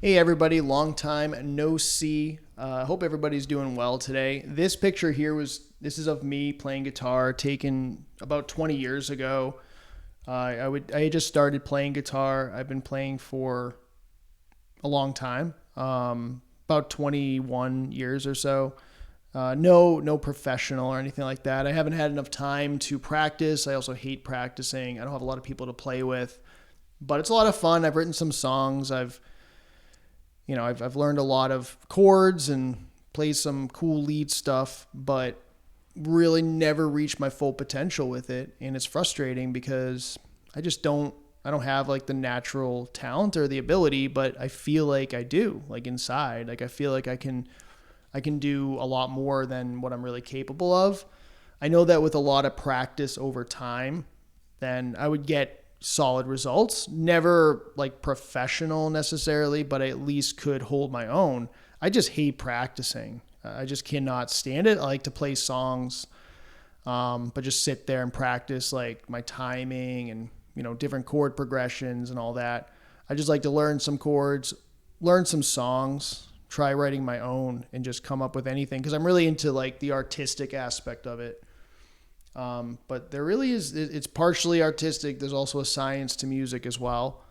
Hey everybody, long time no see. Hope everybody's doing well today. This picture here this is of me playing guitar, taken about 20 years ago. I had just started playing guitar. I've been playing for a long time, about 21 years or so. No professional or anything like that. I haven't had enough time to practice. I also hate practicing. I don't have a lot of people to play with, but it's a lot of fun. I've written some songs. I've learned a lot of chords and played some cool lead stuff, but really never reached my full potential with it. And it's frustrating because I don't have like the natural talent or the ability, but I feel like I do, like inside. Like I feel like I can do a lot more than what I'm really capable of. I know that with a lot of practice over time, then I would get solid results. Never like professional necessarily, but I at least could hold my own. I just hate practicing. I just cannot stand it. I like to play songs, but just sit there and practice like my timing and different chord progressions and all that. I just like to learn some chords, learn some songs, try writing my own, and just come up with anything because I'm really into like the artistic aspect of it. But there really is, it's partially artistic. There's also a science to music as well.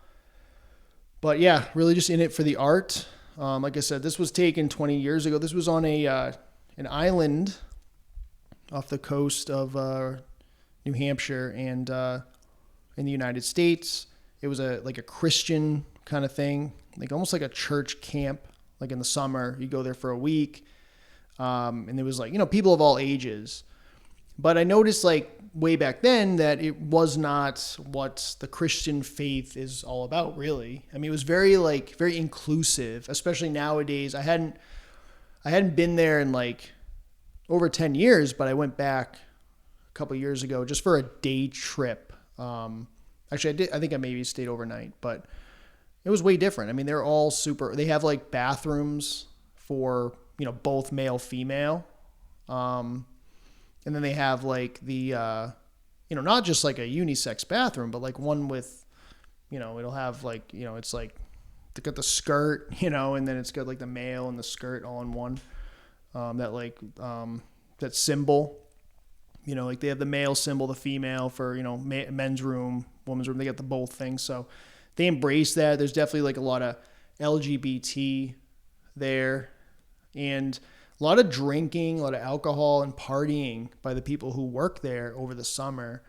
But yeah, really just in it for the art. Like I said, this was taken 20 years ago. This was on an island off the coast of New Hampshire and in the United States. It was like a Christian kind of thing, like almost like a church camp. Like in the summer, you go there for a week, and there was like people of all ages. But I noticed like way back then that it was not what the Christian faith is all about, really. I mean, it was very inclusive, especially nowadays. I hadn't been there in like over 10 years, but I went back a couple of years ago just for a day trip. Actually, I did. I think I maybe stayed overnight, but it was way different. I mean, they're all super. They have like bathrooms for both male female. And then they have like the, not just like a unisex bathroom, but like one with, it'll have like, it's like they got the skirt, and then it's got like the male and the skirt all in one. That symbol, like they have the male symbol, the female for, men's room, women's room. They got the both things. So they embrace that. There's definitely like a lot of LGBT there. And a lot of drinking, a lot of alcohol and partying by the people who work there over the summer.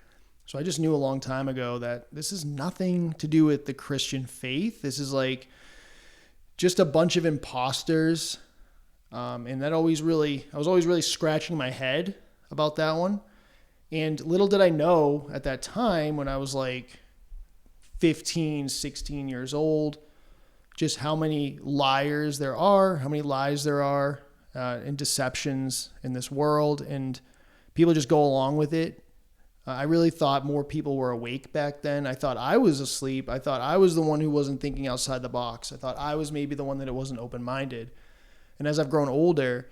So I just knew a long time ago that this is nothing to do with the Christian faith. This is like just a bunch of imposters. And I was always really scratching my head about that one. And little did I know at that time when I was like 15, 16 years old, just how many liars there are, how many lies there are. And deceptions in this world, and people just go along with it. I really thought more people were awake back then. I thought I was asleep. I thought I was the one who wasn't thinking outside the box. I thought I was maybe the one that it wasn't open-minded. And as I've grown older,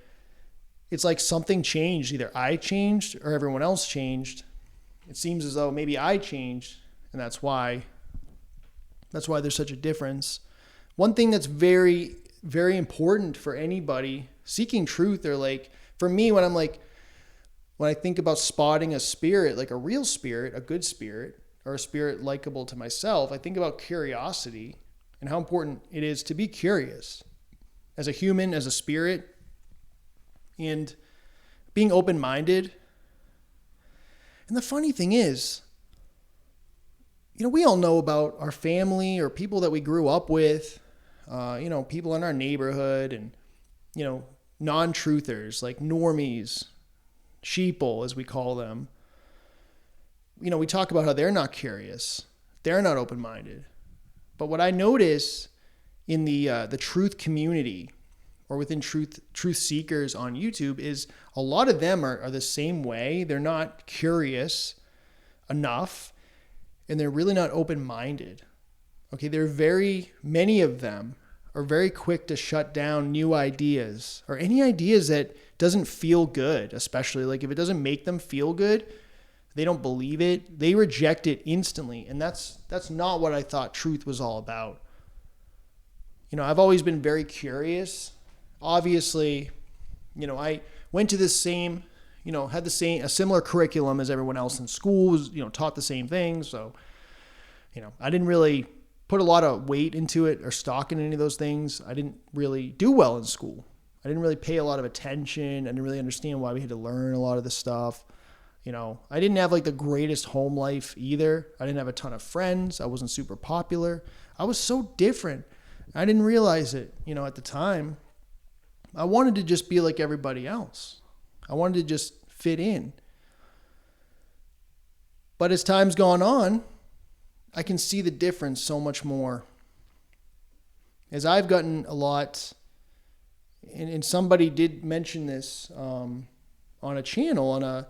it's like something changed. Either I changed or everyone else changed. It seems as though maybe I changed, and that's why there's such a difference. One thing that's very, very important for anybody seeking truth, or like for me, when I think about spotting a spirit, like a real spirit, a good spirit, or a spirit likable to myself, I think about curiosity and how important it is to be curious as a human, as a spirit, and being open-minded. And the funny thing is, we all know about our family or people that we grew up with, people in our neighborhood, and non-truthers, like normies, sheeple, as we call them. We talk about how they're not curious. They're not open-minded. But what I notice in the truth community or within truth seekers on YouTube is a lot of them are the same way. They're not curious enough, and they're really not open-minded. Okay, many of them are very quick to shut down new ideas or any ideas that doesn't feel good, especially like if it doesn't make them feel good, they don't believe it, they reject it instantly. And that's not what I thought truth was all about. I've always been very curious. Obviously, I went to this same, had a similar curriculum as everyone else in school, was, taught the same things. So, I didn't really put a lot of weight into it or stock in any of those things. I didn't really do well in school. I didn't really pay a lot of attention. I didn't really understand why we had to learn a lot of this stuff. I didn't have like the greatest home life either. I didn't have a ton of friends. I wasn't super popular. I was so different. I didn't realize it, at the time. I wanted to just be like everybody else. I wanted to just fit in. But as time's gone on, I can see the difference so much more. As I've gotten a lot, and somebody did mention this on a channel,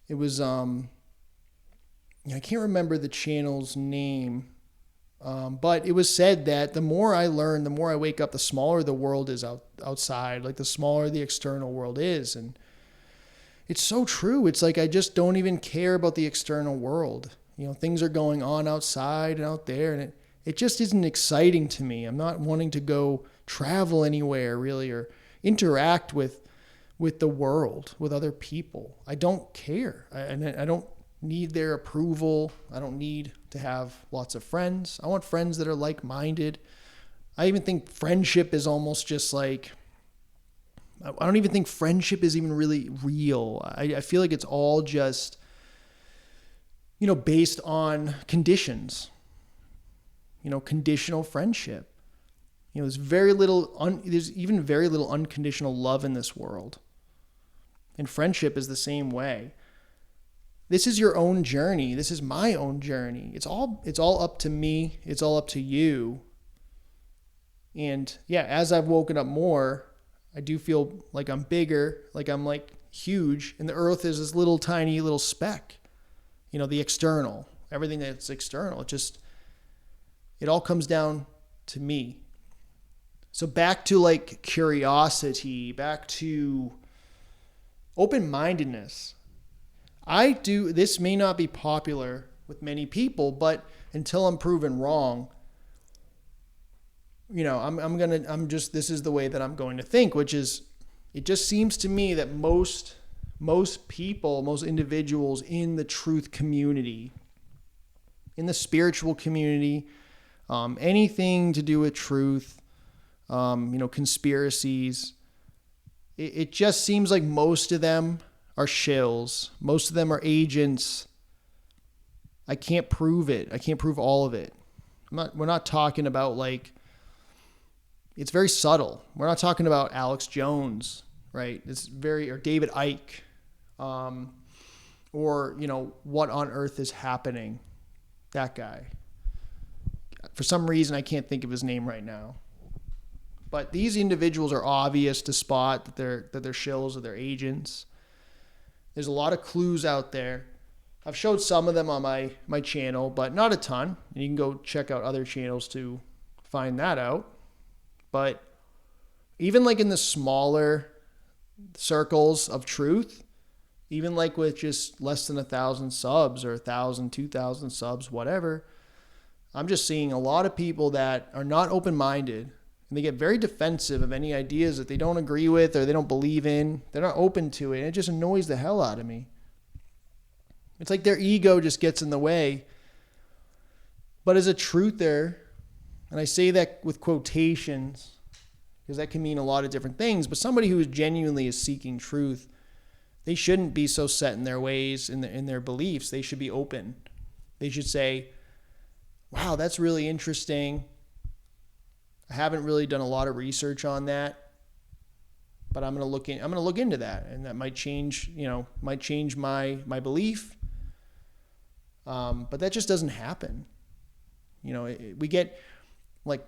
it was, I can't remember the channel's name, but it was said that the more I learn, the more I wake up, the smaller the world is outside, like the smaller the external world is. And it's so true. It's like I just don't even care about the external world. Things are going on outside and out there, and it just isn't exciting to me. I'm not wanting to go travel anywhere really or interact with the world, with other people. I don't care. I don't need their approval. I don't need to have lots of friends. I want friends that are like-minded. I even think friendship is almost just like, I don't even think friendship is even really real. I feel like it's all just, based on conditions, conditional friendship. There's even very little unconditional love in this world. And friendship is the same way. This is your own journey. This is my own journey. It's all up to me. It's all up to you. And yeah, as I've woken up more, I do feel like I'm bigger, like I'm like huge, and the earth is this little tiny little speck. The external, everything that's external, it all comes down to me. So back to like curiosity, back to open-mindedness. This may not be popular with many people, but until I'm proven wrong, this is the way that I'm going to think, which is, it just seems to me that most people, most individuals in the truth community, in the spiritual community, anything to do with truth, conspiracies, it just seems like most of them are shills. Most of them are agents. I can't prove it. I can't prove all of it. We're not talking about it's very subtle. We're not talking about Alex Jones, right? Or David Icke. Or what on earth is happening? That guy. For some reason, I can't think of his name right now. But these individuals are obvious to spot that they're shills or they're agents. There's a lot of clues out there. I've showed some of them on my channel, but not a ton. And you can go check out other channels to find that out. But even in the smaller circles of truth, even with just less than 1,000 subs or 1,000, 2,000 subs, whatever, I'm just seeing a lot of people that are not open-minded, and they get very defensive of any ideas that they don't agree with or they don't believe in. They're not open to it, and it just annoys the hell out of me. It's like their ego just gets in the way. But as a truther, and I say that with quotations because that can mean a lot of different things, but somebody who genuinely is seeking truth, they shouldn't be so set in their ways, in their beliefs. They should be open. They should say, wow, that's really interesting. I haven't really done a lot of research on that, but I'm going to look into that, and that might change my belief. But that just doesn't happen. We get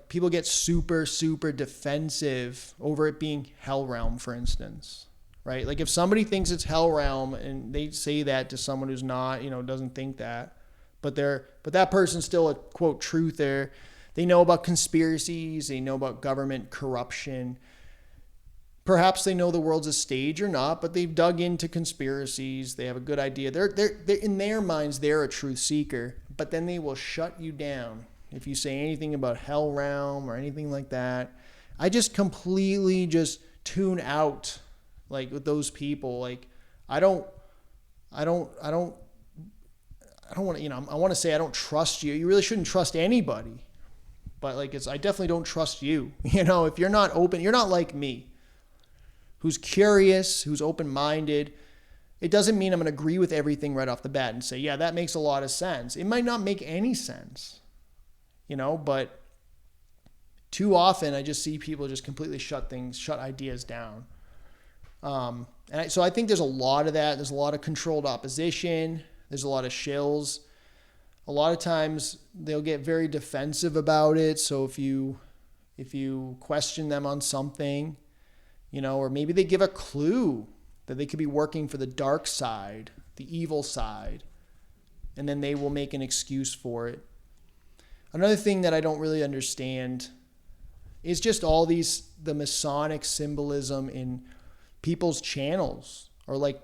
people get super, super defensive over it being hell realm, for instance. Right? If somebody thinks it's hell realm and they say that to someone who's not, doesn't think that, but that person's still a quote truther. They know about conspiracies. They know about government corruption. Perhaps they know the world's a stage or not, but they've dug into conspiracies. They have a good idea. They're in their minds, they're a truth seeker, but then they will shut you down. if you say anything about hell realm or anything like that, I just completely just tune out, like, with those people. Like, I don't want to, I want to say I don't trust you. You really shouldn't trust anybody. But like, I definitely don't trust you. If you're not open, you're not like me, who's curious, who's open-minded. It doesn't mean I'm going to agree with everything right off the bat and say, yeah, that makes a lot of sense. It might not make any sense, but too often I just see people just completely shut ideas down. So I think there's a lot of that. There's a lot of controlled opposition. There's a lot of shills. A lot of times they'll get very defensive about it. So if you question them on something, or maybe they give a clue that they could be working for the dark side, the evil side, and then they will make an excuse for it. Another thing that I don't really understand is just the Masonic symbolism in people's channels, or like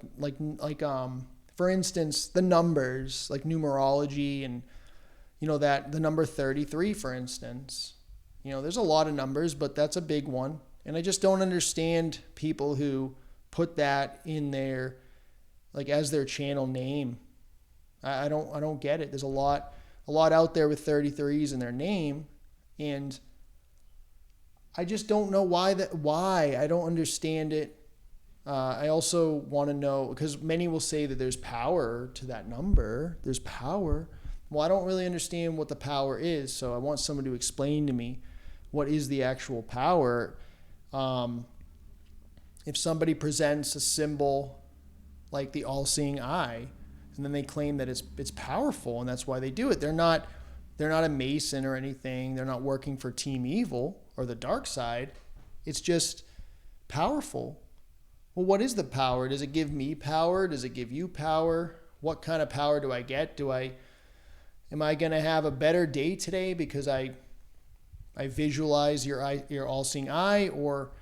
for instance, the numbers, like numerology, and that the number 33, for instance. There's a lot of numbers, but that's a big one. And I just don't understand people who put that in their, like, as their channel name. I don't get it. There's a lot out there with 33s in their name, and I just don't know why. I don't understand it. I also want to know, because many will say that there's power to that number. There's power. Well, I don't really understand what the power is, so I want someone to explain to me what is the actual power. If somebody presents a symbol like the all-seeing eye, and then they claim that it's powerful and that's why they do it, they're not a Mason or anything. They're not working for Team Evil or the dark side. It's just powerful. Well, what is the power? Does it give me power? Does it give you power? What kind of power do I get? Am I going to have a better day today because I visualize your all-seeing eye, or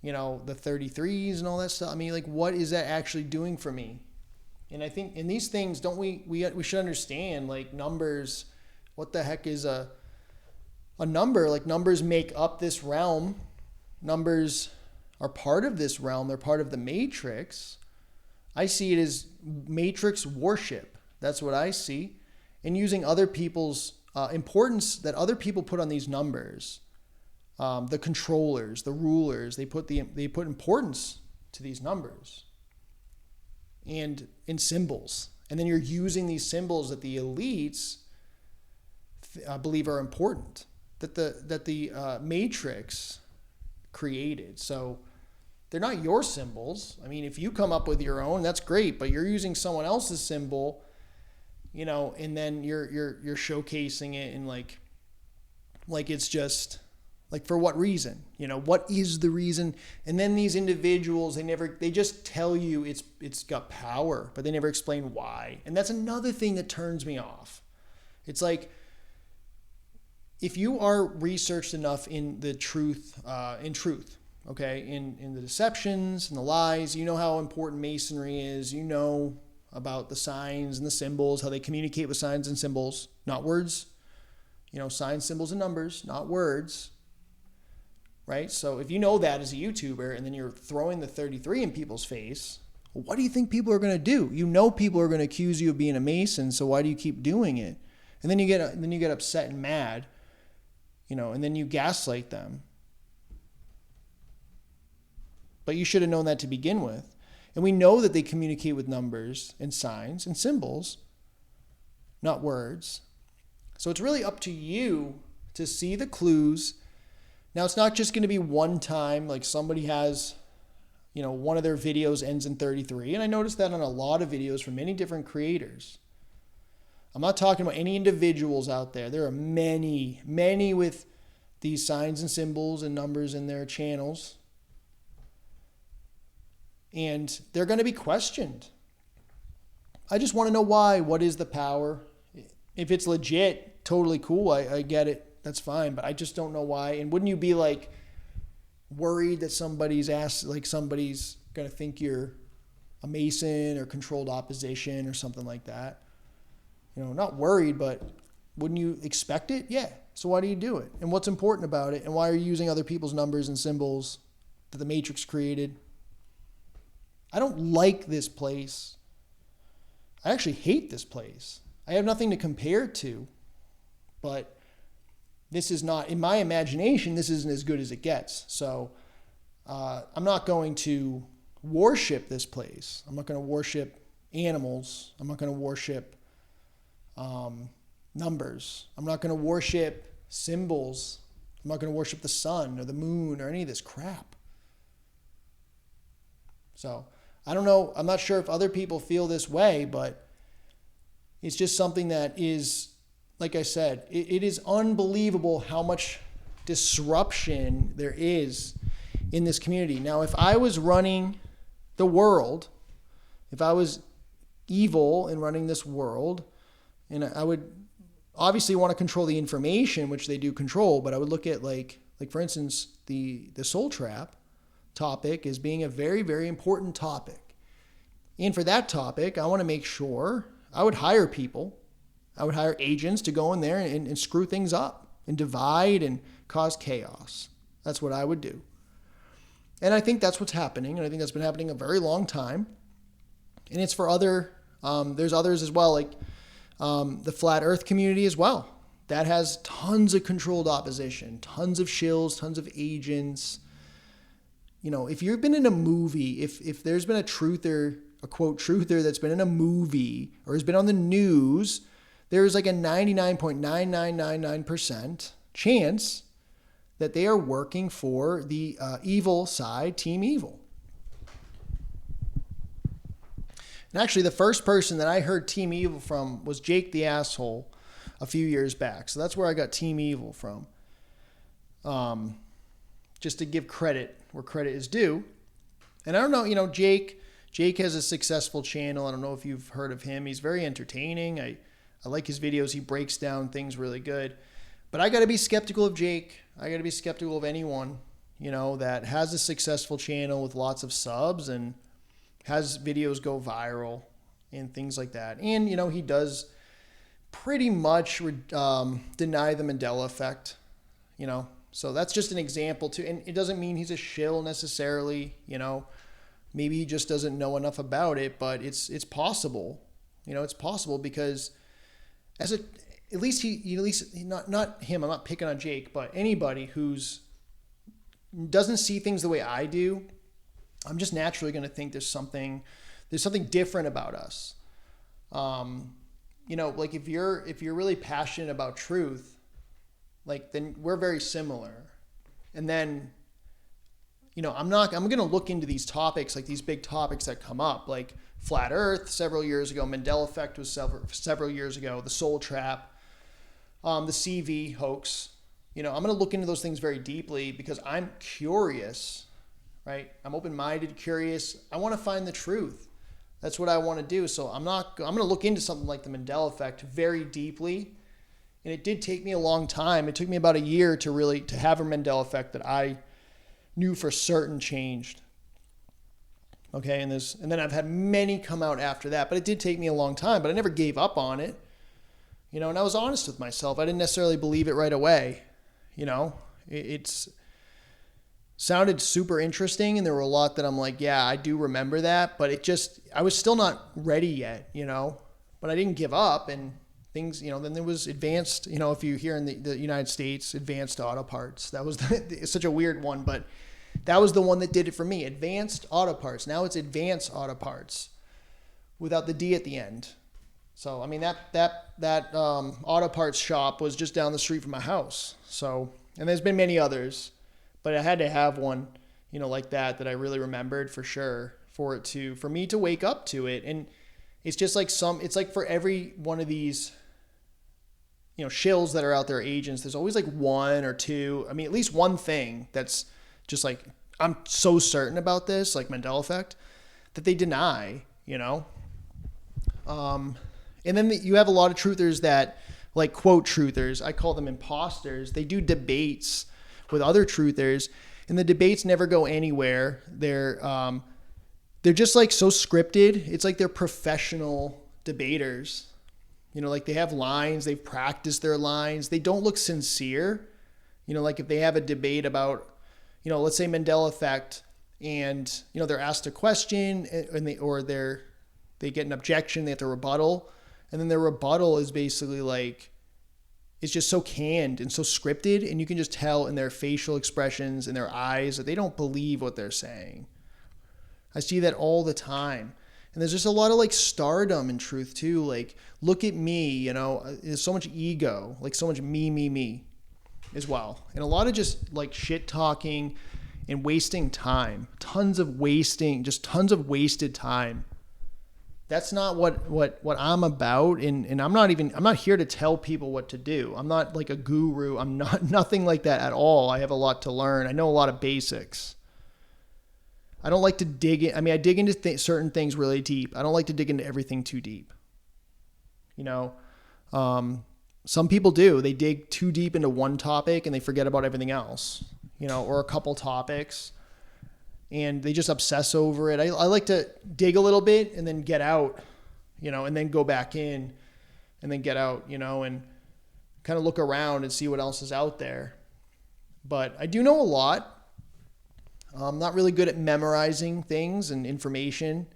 the 33s and all that stuff? I mean, like, what is that actually doing for me? And I think in these things, don't we should understand, like, numbers. What the heck is a number? Like, numbers make up this realm. Numbers are part of this realm. They're part of the matrix. I see it as matrix worship. That's what I see. And using other people's importance that other people put on these numbers. The controllers, the rulers, they put importance to these numbers and in symbols. And then you're using these symbols that the elites believe are important, that the matrix created. So they're not your symbols. I mean, if you come up with your own, that's great, but you're using someone else's symbol, and then you're showcasing it, and like it's just, like, for what reason? What is the reason? And then these individuals, they just tell you it's got power, but they never explain why. And that's another thing that turns me off. It's like, if you are researched enough in the truth, okay, in the deceptions and the lies, how important Masonry is, about the signs and the symbols, how they communicate with signs and symbols, not words, signs, symbols, and numbers, not words, right? So if you know that as a YouTuber, and then you're throwing the 33 in people's face, well, what do you think people are going to do? People are going to accuse you of being a Mason, so why do you keep doing it? And then you get upset and mad, and then you gaslight them. But you should have known that to begin with. And we know that they communicate with numbers and signs and symbols, not words. So it's really up to you to see the clues. Now, it's not just going to be one time, like somebody has, one of their videos ends in 33. And I noticed that on a lot of videos from many different creators. I'm not talking about any individuals out there. There are many, many with these signs and symbols and numbers in their channels. And they're going to be questioned. I just want to know why. What is the power? If it's legit, totally cool. I get it. That's fine. But I just don't know why. And wouldn't you be like worried that somebody's going to think you're a Mason or controlled opposition or something like that? Not worried, but Wouldn't you expect it? Yeah. So why do you do it? And what's important about it? And why are you using other people's numbers and symbols that the Matrix created? I don't like this place. I actually hate this place. I have nothing to compare it to. But this is not, in my imagination, this isn't as good as it gets. So I'm not going to worship this place. I'm not going to worship animals. I'm not going to worship numbers. I'm not going to worship symbols. I'm not going to worship the sun or the moon or any of this crap. So I don't know. I'm not sure if other people feel this way, but it's just something that is, like I said, it is unbelievable how much disruption there is in this community. Now, if I was running the world, if I was evil and running this world, and I would obviously want to control the information, which they do control, but I would look at like for instance, the soul trap topic as being a very, very important topic. And for that topic, I want to make sure I would hire people. I would hire agents to go in there and screw things up and divide and cause chaos. That's what I would do. And I think that's what's happening. And I think that's been happening a very long time. And it's for there's others as well, like the flat earth community as well. That has tons of controlled opposition, tons of shills, tons of agents. You know, if you've been in a movie, if there's been a truther, a quote truther that's been in a movie or has been on the news, there's like a 99.9999% chance that they are working for the evil side, Team Evil. And actually, the first person that I heard Team Evil from was Jake the Asshole a few years back. So that's where I got Team Evil from. Just to give credit where credit is due. And I don't know, Jake has a successful channel. I don't know if you've heard of him. He's very entertaining. I like his videos. He breaks down things really good. But I got to be skeptical of Jake. I got to be skeptical of anyone, that has a successful channel with lots of subs and has videos go viral and things like that. And, he does pretty much deny the Mandela effect, So that's just an example too. And it doesn't mean he's a shill necessarily, Maybe he just doesn't know enough about it, but it's possible. It's possible because not him, I'm not picking on Jake, but anybody who's doesn't see things the way I do, I'm just naturally going to think there's something different about us. Like if you're really passionate about truth, like then we're very similar. And then, I'm going to look into these topics, like these big topics that come up, like flat earth several years ago, Mandela effect was several years ago, the soul trap, the CV hoax. I'm going to look into those things very deeply because I'm curious, right? I'm open-minded, curious. I want to find the truth. That's what I want to do. So I'm going to look into something like the Mandela effect very deeply. And it did take me a long time. It took me about a year to have a Mandela effect that I knew for certain changed. Okay, and then I've had many come out after that, but it did take me a long time, but I never gave up on it. And I was honest with myself. I didn't necessarily believe it right away. It's sounded super interesting, and there were a lot that I'm like, yeah, I do remember that, but I was still not ready yet, but I didn't give up, and things, then there was advanced, if you hear in the United States, advanced auto parts. That was it's such a weird one, but that was the one that did it for me. Advanced auto parts. Now it's advanced auto parts without the D at the end. So, I mean, that auto parts shop was just down the street from my house. So, and there's been many others, but I had to have one, like that I really remembered for sure for me to wake up to it. And it's just like it's like for every one of these, shills that are out there, agents, there's always like one or two, at least one thing that's just like, I'm so certain about this, like Mandela effect, that they deny, and then you have a lot of truthers that, like, quote truthers, I call them imposters. They do debates with other truthers, and the debates never go anywhere. They're just like so scripted. It's like they're professional debaters, Like they have lines, they've practiced their lines. They don't look sincere. Like if they have a debate about, let's say Mandela effect, and, they're asked a question and they get an objection, they have to rebuttal. And then their rebuttal is basically like, it's just so canned and so scripted. And you can just tell in their facial expressions and their eyes that they don't believe what they're saying. I see that all the time. And there's just a lot of like stardom in truth too. Like, look at me, there's so much ego, like so much me as well. And a lot of just like shit talking and wasting time, tons of wasted time. That's not what I'm about. And I'm not here to tell people what to do. I'm not like a guru. I'm nothing like that at all. I have a lot to learn. I know a lot of basics. I don't like to dig in. I dig into certain things really deep. I don't like to dig into everything too deep. Some people do. They dig too deep into one topic and they forget about everything else, or a couple topics, and they just obsess over it. I like to dig a little bit and then get out, and then go back in and then get out, and kind of look around and see what else is out there. But I do know a lot. I'm not really good at memorizing things and information.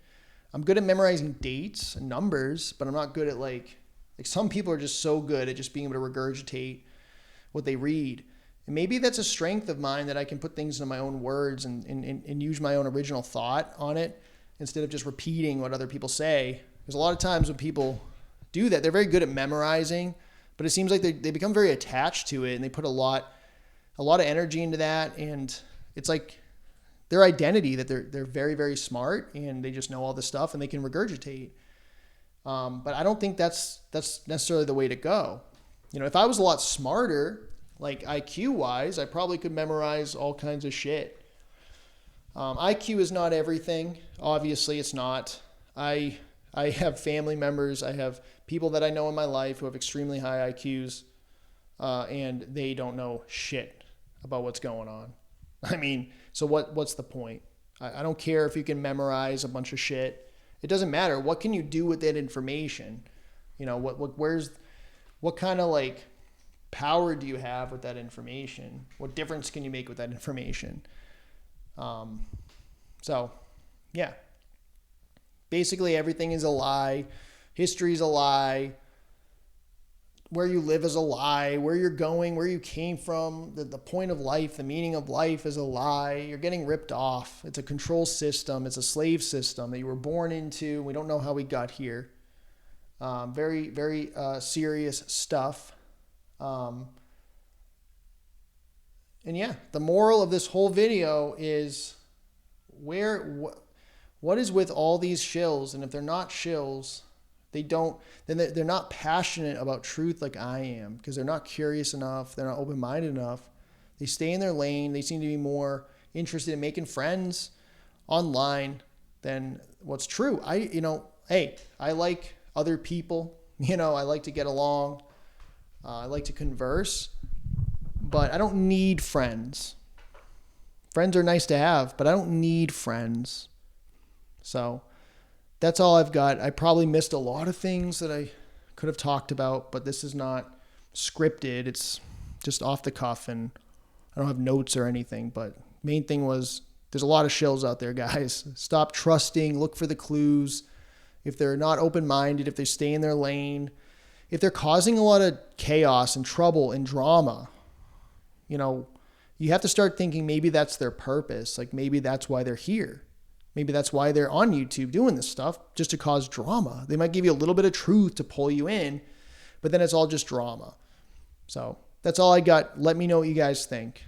I'm good at memorizing dates and numbers, but I'm not good at like some people are just so good at just being able to regurgitate what they read. And maybe that's a strength of mine, that I can put things into my own words and use my own original thought on it instead of just repeating what other people say. Because a lot of times when people do that, they're very good at memorizing, but it seems like they become very attached to it and they put a lot of energy into that. And it's like their identity, that they're very, very smart and they just know all this stuff and they can regurgitate. But I don't think that's necessarily the way to go. If I was a lot smarter, like IQ wise, I probably could memorize all kinds of shit. IQ is not everything. Obviously it's not. I have family members. I have people that I know in my life who have extremely high IQs, and they don't know shit about what's going on. So what's the point? I don't care if you can memorize a bunch of shit. It doesn't matter. What can you do with that information? What kind of like power do you have with that information? What difference can you make with that information? So yeah, basically everything is a lie. History is a lie. Where you live is a lie. Where you're going, where you came from, the point of life, the meaning of life is a lie. You're getting ripped off. It's a control system. It's a slave system that you were born into. We don't know how we got here. Very, very serious stuff. And yeah, the moral of this whole video is what is with all these shills? And if they're not shills, they're not passionate about truth like I am, because they're not curious enough. They're not open-minded enough. They stay in their lane. They seem to be more interested in making friends online than what's true. I like other people, I like to get along. I like to converse, but I don't need friends. Friends are nice to have, but I don't need friends. So that's all I've got. I probably missed a lot of things that I could have talked about, but this is not scripted. It's just off the cuff, and I don't have notes or anything. But main thing was, there's a lot of shills out there, guys. Stop trusting. Look for the clues. If they're not open-minded, if they stay in their lane, if they're causing a lot of chaos and trouble and drama, you have to start thinking maybe that's their purpose. Like maybe that's why they're here. Maybe that's why they're on YouTube doing this stuff, just to cause drama. They might give you a little bit of truth to pull you in, but then it's all just drama. So that's all I got. Let me know what you guys think.